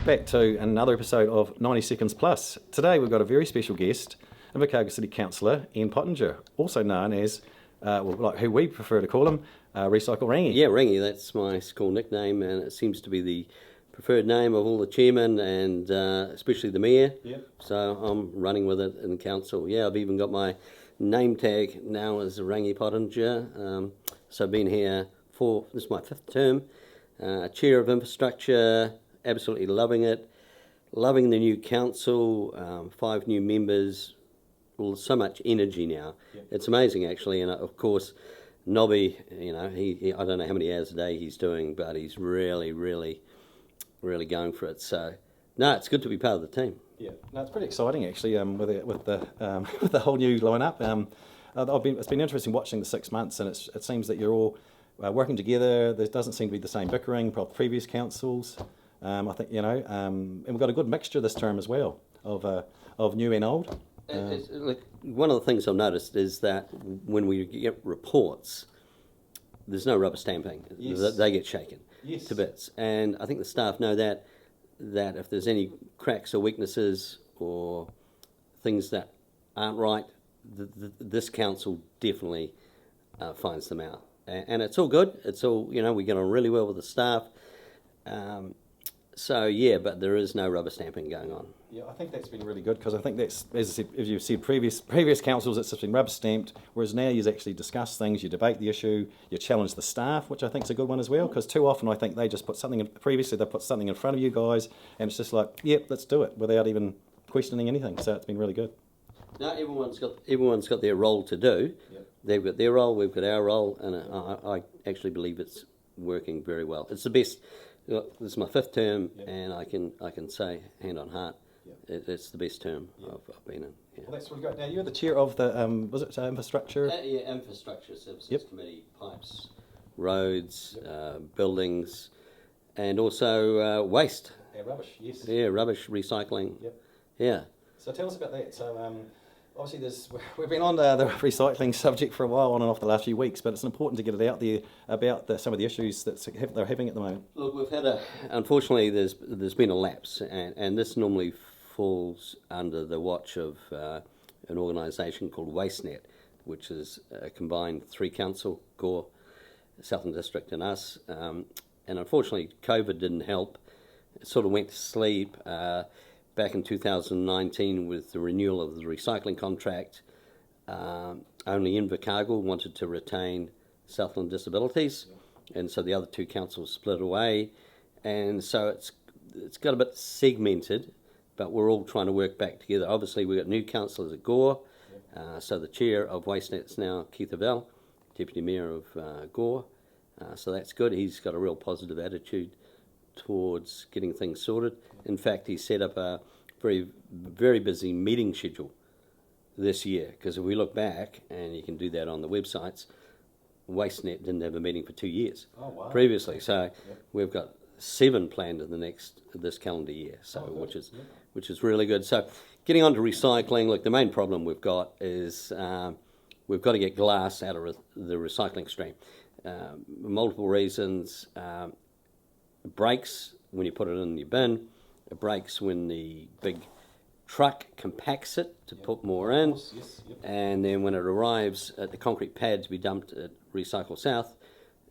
back to another episode of 90 Seconds Plus. Today we've got a very special guest, Invercargill City Councillor Ian Pottinger, also known as, like who we prefer to call him, Recycle Rangi. Yeah, Rangi, that's my school nickname, and it seems to be the preferred name of all the chairmen and especially the mayor. Yep. So I'm running with it in council. Yeah, I've even got my name tag now as Rangi Pottinger. So I've been here this is my 5th term. Chair of infrastructure, absolutely loving it. Loving the new council, 5 new members, so much energy now. Yep. It's amazing actually, and of course Nobby, you know, he I don't know how many hours a day he's doing, but he's really going for it. So no, it's good to be part of the team. Yeah, no, it's pretty exciting actually. With the whole new lineup. It's been interesting watching the 6 months, and it seems that you're all working together. There doesn't seem to be the same bickering from previous councils. I think and we've got a good mixture this term as well of new and old. Look, one of the things I've noticed is that when we get reports, there's no rubber stamping. Yes. They get shaken to bits, and I think the staff know that if there's any cracks or weaknesses or things that aren't right, this council definitely finds them out, and it's all good. It's all, we get on really well with the staff. So yeah, but there is no rubber stamping going on. Yeah, I think that's been really good, because I think that's, as I said, as you've said, previous councils, it's just been rubber stamped, whereas now you actually discuss things, you debate the issue, you challenge the staff, which I think is a good one as well, because too often I think they just put something in, previously they put something in front of you guys, and it's just like, yep, let's do it, without even questioning anything. So it's been really good. No, everyone's got their role to do. Yep. They've got their role, we've got our role, and I actually believe it's working very well. It's the best. This is my 5th term, yep. And I can say, hand on heart, yep. It's the best term I've been in. Yeah. Well, that's really great. Now, you're the chair of the, was it infrastructure? Infrastructure Services Committee, pipes, roads, yep. Buildings, and also waste. Yeah, rubbish, yes. Yeah, rubbish, recycling. Yep. Yeah. So tell us about that. So obviously we've been on the recycling subject for a while, on and off the last few weeks, but it's important to get it out there about some of the issues that they're having at the moment. Look, we've had unfortunately there's been a lapse, and this normally falls under the watch of an organisation called WasteNet, which is a combined 3 council, Gore, Southern District and us, and unfortunately COVID didn't help. It sort of went to sleep. Back in 2019, with the renewal of the recycling contract, only Invercargill wanted to retain Southland Disabilities, and so the other 2 councils split away, and so it's got a bit segmented, but we're all trying to work back together. Obviously, we've got new councillors at Gore, so the chair of WasteNet is now Keith Avell, Deputy Mayor of Gore, so that's good. He's got a real positive attitude towards getting things sorted. In fact, he set up a very busy meeting schedule this year, because if we look back, and you can do that on the websites, WasteNet didn't have a meeting for 2 years previously. So we've got 7 planned in this calendar year, so which is really good. So getting on to recycling, look, the main problem we've got is we've got to get glass out of the recycling stream. Multiple reasons. It breaks when you put it in your bin. It breaks when the big truck compacts it to put more in. And then when it arrives at the concrete pad to be dumped at Recycle South,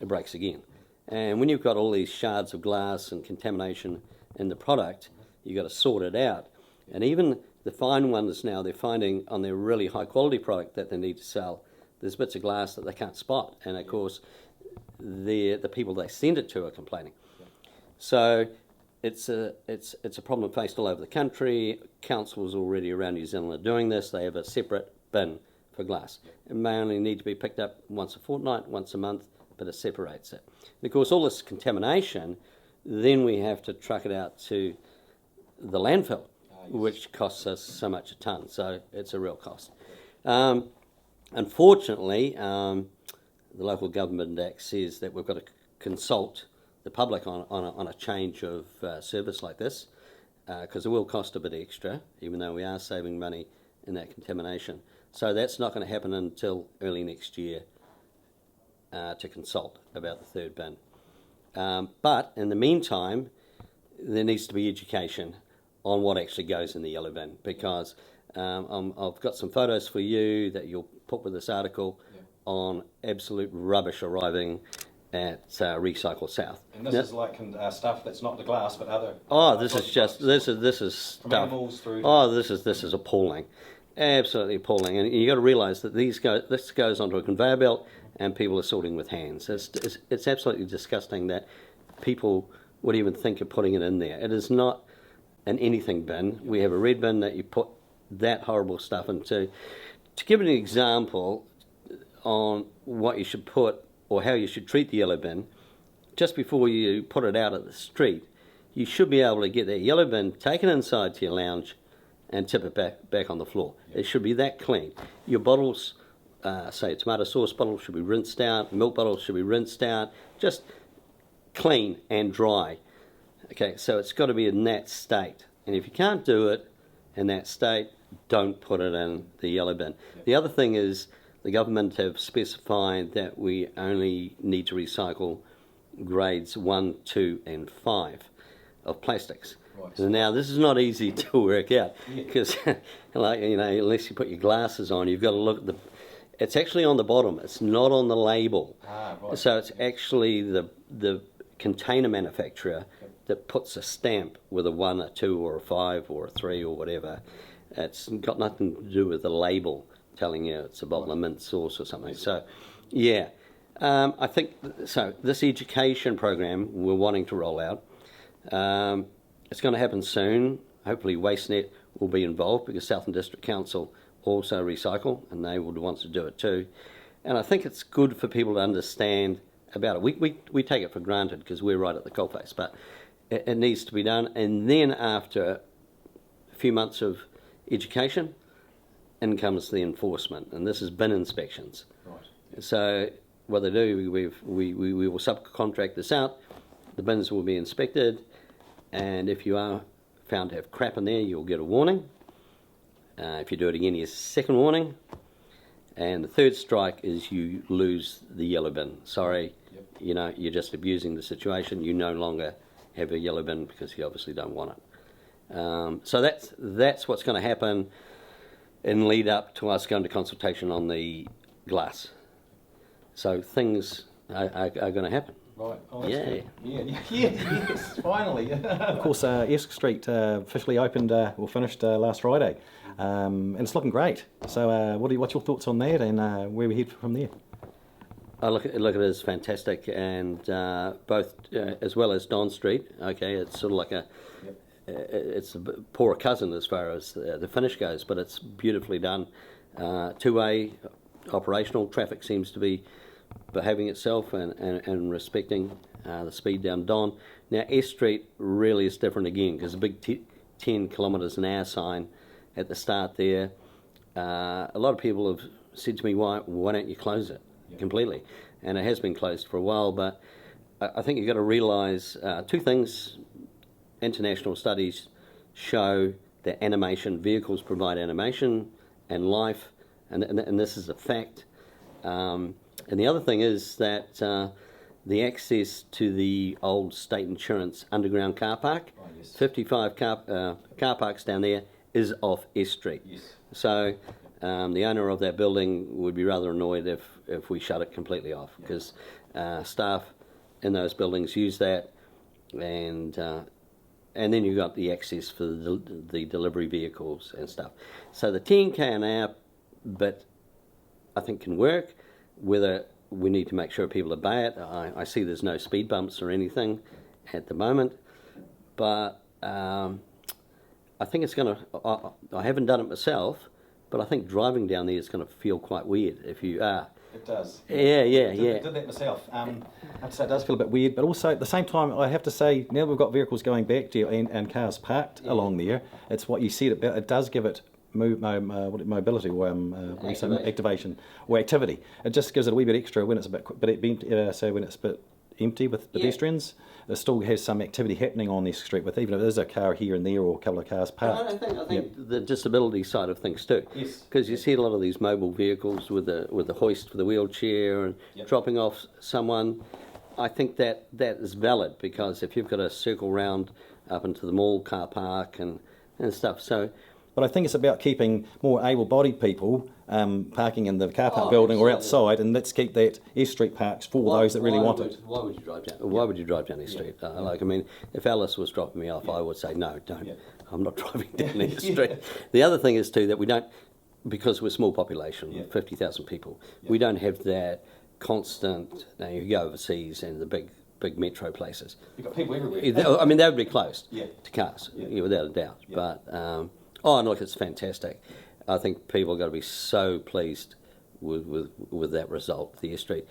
it breaks again. And when you've got all these shards of glass and contamination in the product, you've got to sort it out. And even the fine ones now, they're finding on their really high quality product that they need to sell, there's bits of glass that they can't spot. And of course, the people they send it to are complaining. So it's a problem faced all over the country. Councils already around New Zealand are doing this. They have a separate bin for glass. It may only need to be picked up once a fortnight, once a month, but it separates it. And of course, all this contamination, then we have to truck it out to the landfill, which costs us so much a tonne. So it's a real cost. Unfortunately, the Local Government Act says that we've got to consult the public on a change of service like this, because it will cost a bit extra, even though we are saving money in that contamination. So that's not going to happen until early next year to consult about the 3rd bin. But in the meantime, there needs to be education on what actually goes in the yellow bin, because I've got some photos for you that you'll put with this article on absolute rubbish arriving at Recycle South. And this is like stuff that's not the glass, but other. Oh, this is just this is from stuff. animals through. Oh, this is appalling, absolutely appalling. And you got to realise that this goes onto a conveyor belt, and people are sorting with hands. It's absolutely disgusting that people would even think of putting it in there. It is not an anything bin. We have a red bin that you put that horrible stuff into. To give an example on what you should put or how you should treat the yellow bin, just before you put it out at the street, you should be able to get that yellow bin taken inside to your lounge and tip it back on the floor. It should be that clean. Your bottles, say tomato sauce bottles, should be rinsed out, milk bottles should be rinsed out, just clean and dry. Okay, so it's got to be in that state. And if you can't do it in that state, don't put it in the yellow bin. The other thing is, the government have specified that we only need to recycle grades 1, 2 and 5 of plastics. Right. And now this is not easy to work out, because unless you put your glasses on, you've got to look at it's actually on the bottom, it's not on the label. Right. So it's actually the container manufacturer that puts a stamp with a 1, a 2 or a 5 or a 3 or whatever. It's got nothing to do with the label telling you it's a bottle of mint sauce or something. So, yeah, I think so. This education program we're wanting to roll out, it's going to happen soon. Hopefully, WasteNet will be involved, because Southern District Council also recycle, and they would want to do it too. And I think it's good for people to understand about it. We take it for granted because we're right at the coalface, but it needs to be done. And then after a few months of education, in comes the enforcement, and this is bin inspections. Right. So what they do, we will subcontract this out. The bins will be inspected, and if you are found to have crap in there, you'll get a warning. If you do it again, you get a second warning, and the third strike is you lose the yellow bin. Sorry, you're just abusing the situation. You no longer have a yellow bin because you obviously don't want it. So that's what's going to happen in lead up to us going to consultation on the glass. So things are going to happen. Right. Oh, yeah. Yes, finally. Of course, Esco Street officially opened or finished last Friday, and it's looking great. So, what's your thoughts on that, and where we head from there? Look at it as fantastic, and both as well as Don Street. Okay, it's sort of like it's a poorer cousin as far as the finish goes, but it's beautifully done. Two-way operational traffic seems to be behaving itself and respecting the speed down Don. Now S Street really is different again, because the big 10 kilometres an hour sign at the start there. A lot of people have said to me, why don't you close it completely? And it has been closed for a while, but I think you've got to realise two things. International studies show that vehicles provide animation and life, and this is a fact. And the other thing is that the access to the old state insurance underground car park, 55 car parks down there, is off S Street. Yes. So the owner of that building would be rather annoyed if we shut it completely off, because staff in those buildings use that, and then you've got the access for the delivery vehicles and stuff. So the 10k an hour bit, I think, can work. Whether we need to make sure people obey it, I see there's no speed bumps or anything at the moment, but I think it's going to, I haven't done it myself, but I think driving down there is going to feel quite weird if you are. It does. Yeah. I did that myself. I have to say it does feel a bit weird, but also at the same time, I have to say, now we've got vehicles going back to and cars parked along there, it's what you said, it does give it mobility or activation or activity. It just gives it a wee bit extra when it's a bit, when it's a bit empty with pedestrians. It still has some activity happening on this street, with even if there's a car here and there or a couple of cars parked. I think the disability side of things too. Yes. Because you see a lot of these mobile vehicles with the hoist for the wheelchair and dropping off someone. I think that is valid, because if you've got to circle round up into the mall car park and stuff. So. But I think it's about keeping more able-bodied people parking in the car park building or outside, and let's keep that Esk Street parks for those that really want it. Why would you drive down? Why would you drive down Esk Street? Like, I mean, if Alice was dropping me off, I would say no, don't. Yeah. I'm not driving down Esk Street. The other thing is too that we don't, because we're a small population, 50,000 people, we don't have that constant. Now you go overseas and the big metro places. You've got people everywhere. I mean, they would be closed to cars, without a doubt. Yeah. But and look, it's fantastic. I think people are going to be so pleased with that result, the Esk Street,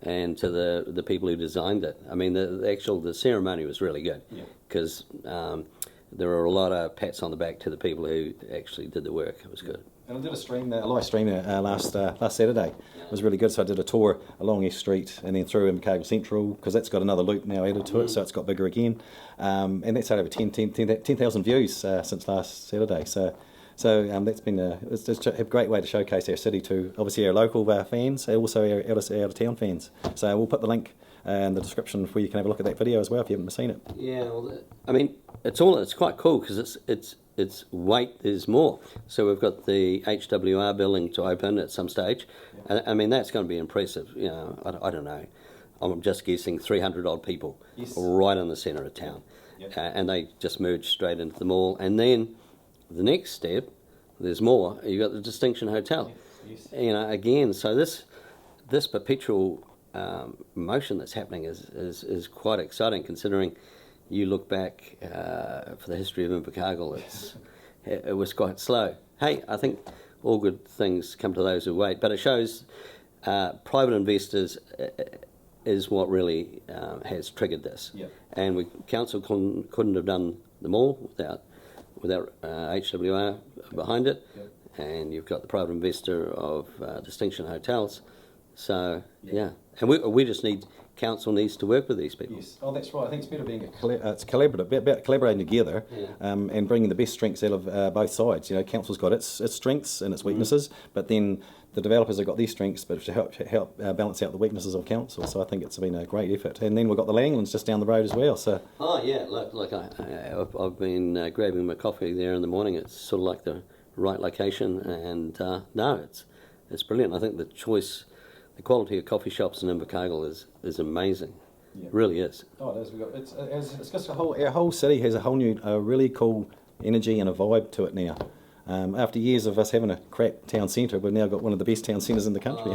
and to the people who designed it. I mean, the ceremony was really good because there were a lot of pats on the back to the people who actually did the work. It was good. And I did a live stream last Saturday. It was really good. So I did a tour along Esk Street and then through Invercargill Central, because that's got another loop now added to it, so it's got bigger again. And that's had over 10,000 views since last Saturday. So that's been it's just a great way to showcase our city to obviously our local fans, and also our out of town fans. So we'll put the link in the description where you can have a look at that video as well if you haven't seen it. Yeah, well, I mean, it's quite cool because its weight is more. So we've got the HWR building to open at some stage. And, I mean, that's going to be impressive. You know, I don't know. I'm just guessing 300 odd people right in the centre of town. And they just merge straight into the mall. And then the next step, there's more. You've got the Distinction Hotel. You know, again, so this perpetual motion that's happening is quite exciting, considering you look back for the history of Invercargill, it was quite slow. Hey, I think all good things come to those who wait, but it shows private investors is what really has triggered this. And council couldn't have done them all without HWR behind it, and you've got the private investor of Distinction Hotels. So and we just council needs to work with these people. Yes, that's right. I think it's better being it's collaborative, about collaborating together, and bringing the best strengths out of both sides. You know, council's got its strengths and its weaknesses, but then the developers have got these strengths, but to help balance out the weaknesses of council. So I think it's been a great effort. And then we've got the Langlands just down the road as well. So look, I've been grabbing my coffee there in the morning. It's sort of like the right location, and it's brilliant. I think the quality of coffee shops in Invercargill is amazing. It really is. Oh, it is. It's just our whole city has a whole new, really cool energy and a vibe to it now. After years of us having a crap town centre, we've now got one of the best town centres in the country.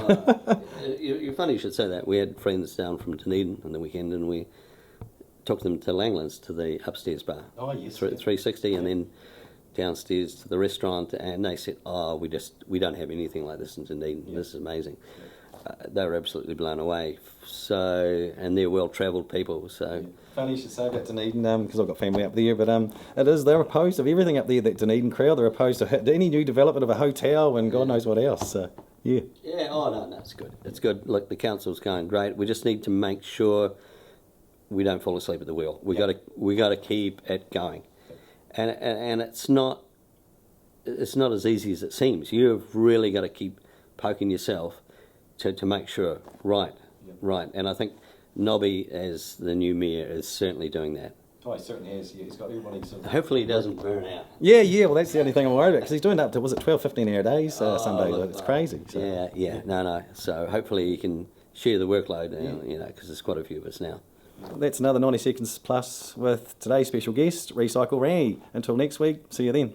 You're funny you should say that. We had friends down from Dunedin on the weekend, and we took them to Langlands, to the upstairs bar. Oh, yes. 360, and then downstairs to the restaurant, and they said, we don't have anything like this in Dunedin. This is amazing. They were absolutely blown away. So, and they're well-travelled people. So funny you should say about Dunedin, because I've got family up there. But they're opposed of everything up there. That Dunedin crowd, they're opposed to any new development of a hotel and God knows what else. So yeah. Oh no, it's good. It's good. Look, the council's going great. We just need to make sure we don't fall asleep at the wheel. We got to keep it going, and it's not as easy as it seems. You've really got to keep poking yourself to make sure, right. And I think Nobby, as the new mayor, is certainly doing that. Oh, he certainly is. Yeah, he's got everybody sort of... Hopefully he doesn't burn out. Yeah, well, that's the only thing I'm worried about, because he's doing up to, was it 12, 15-hour days some days? It's crazy. So. Yeah. No. So hopefully he can share the workload, because there's quite a few of us now. That's another 90 Seconds Plus with today's special guest, Recycle Rangi. Until next week, see you then.